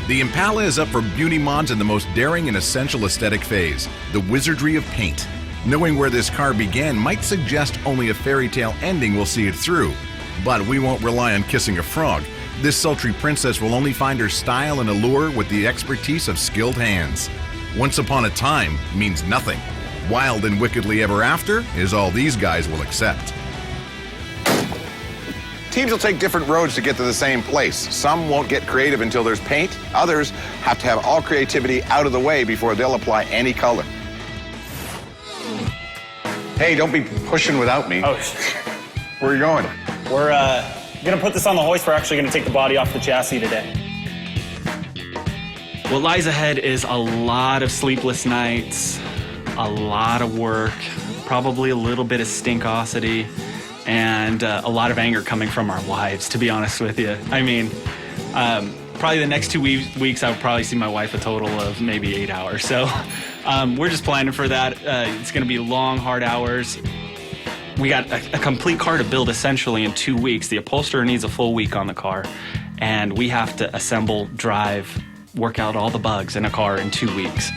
The Impala is up for beauty mods in the most daring and essential aesthetic phase, the wizardry of paint. Knowing where this car began might suggest only a fairy tale ending will see it through. But we won't rely on kissing a frog. This sultry princess will only find her style and allure with the expertise of skilled hands. Once upon a time means nothing. Wild and wickedly ever after is all these guys will accept. Teams will take different roads to get to the same place. Some won't get creative until there's paint. Others have to have all creativity out of the way before they'll apply any color. Hey, don't be pushing without me. Oh, where are you going? we're gonna put this on the hoist. We're actually gonna take the body off the chassis today. What lies ahead is a lot of sleepless nights, a lot of work, probably a little bit of stinkosity, and a lot of anger coming from our wives, to be honest with you. I mean, probably the next 2 weeks, I would probably see my wife a total of maybe 8 hours. So we're just planning for that. It's gonna be long, hard hours. We got a complete car to build essentially in 2 weeks. The upholsterer needs a full week on the car, and we have to assemble, drive, work out all the bugs in a car in 2 weeks.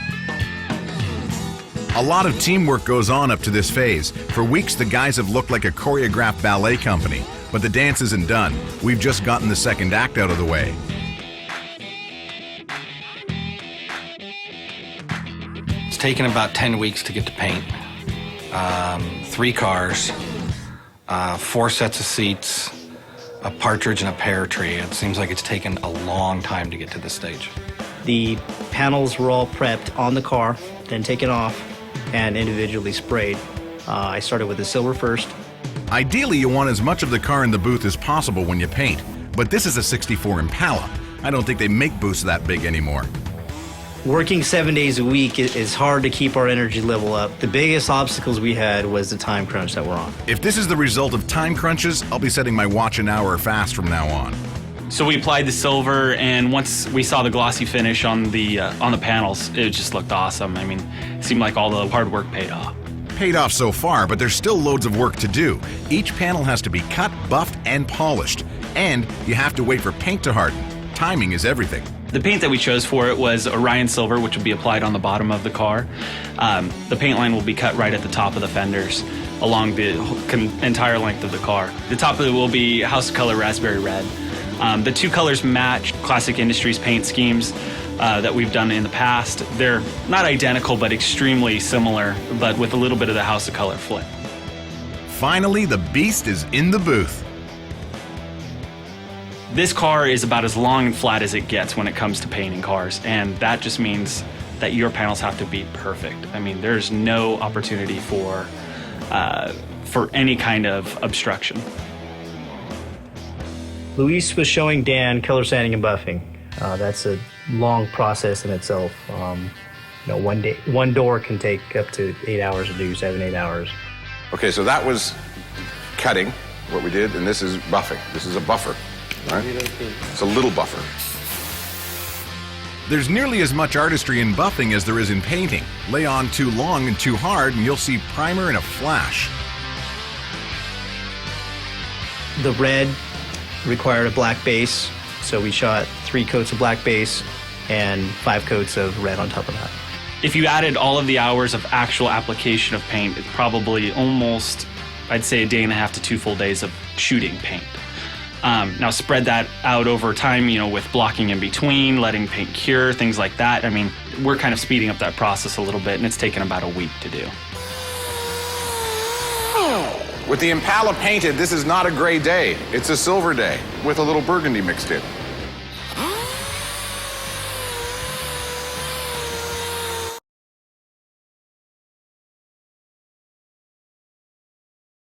A lot of teamwork goes on up to this phase. For weeks, the guys have looked like a choreographed ballet company. But the dance isn't done. We've just gotten the second act out of the way. It's taken about 10 weeks to get to paint. 3 cars, 4 sets of seats, a partridge and a pear tree. It seems like it's taken a long time to get to this stage. The panels were all prepped on the car, then taken off and individually sprayed. I started with the silver first. Ideally, you want as much of the car in the booth as possible when you paint. But this is a '64 Impala. I don't think they make booths that big anymore. Working 7 days a week is hard to keep our energy level up. The biggest obstacles we had was the time crunch that we're on. If this is the result of time crunches, I'll be setting my watch an hour fast from now on. So we applied the silver, and once we saw the glossy finish on the panels, it just looked awesome. I mean, it seemed like all the hard work paid off. Paid off so far, but there's still loads of work to do. Each panel has to be cut, buffed, and polished. And you have to wait for paint to harden. Timing is everything. The paint that we chose for it was Orion Silver, which will be applied on the bottom of the car. The paint line will be cut right at the top of the fenders along the entire length of the car. The top of it will be House of Color Raspberry Red. The 2 colors match Classic Industries paint schemes that we've done in the past. They're not identical, but extremely similar, but with a little bit of the House of Color flip. Finally, the beast is in the booth. This car is about as long and flat as it gets when it comes to painting cars, and that just means that your panels have to be perfect. I mean, there's no opportunity for any kind of obstruction. Luis was showing Dan color sanding and buffing. That's a long process in itself. One door can take up to 8 hours to do, 7-8 hours. Okay, so that was cutting, what we did, and this is buffing. This is a buffer, right? It's a little buffer. There's nearly as much artistry in buffing as there is in painting. Lay on too long and too hard, and you'll see primer in a flash. The red required a black base, so we shot 3 coats of black base and 5 coats of red on top of that. If you added all of the hours of actual application of paint, it's probably almost, I'd say, a day and a half to 2 full days of shooting paint. Now spread that out over time, with blocking in between, letting paint cure, things like that. I mean, we're kind of speeding up that process a little bit, and it's taken about a week to do. With the Impala painted, this is not a gray day. It's a silver day with a little burgundy mixed in.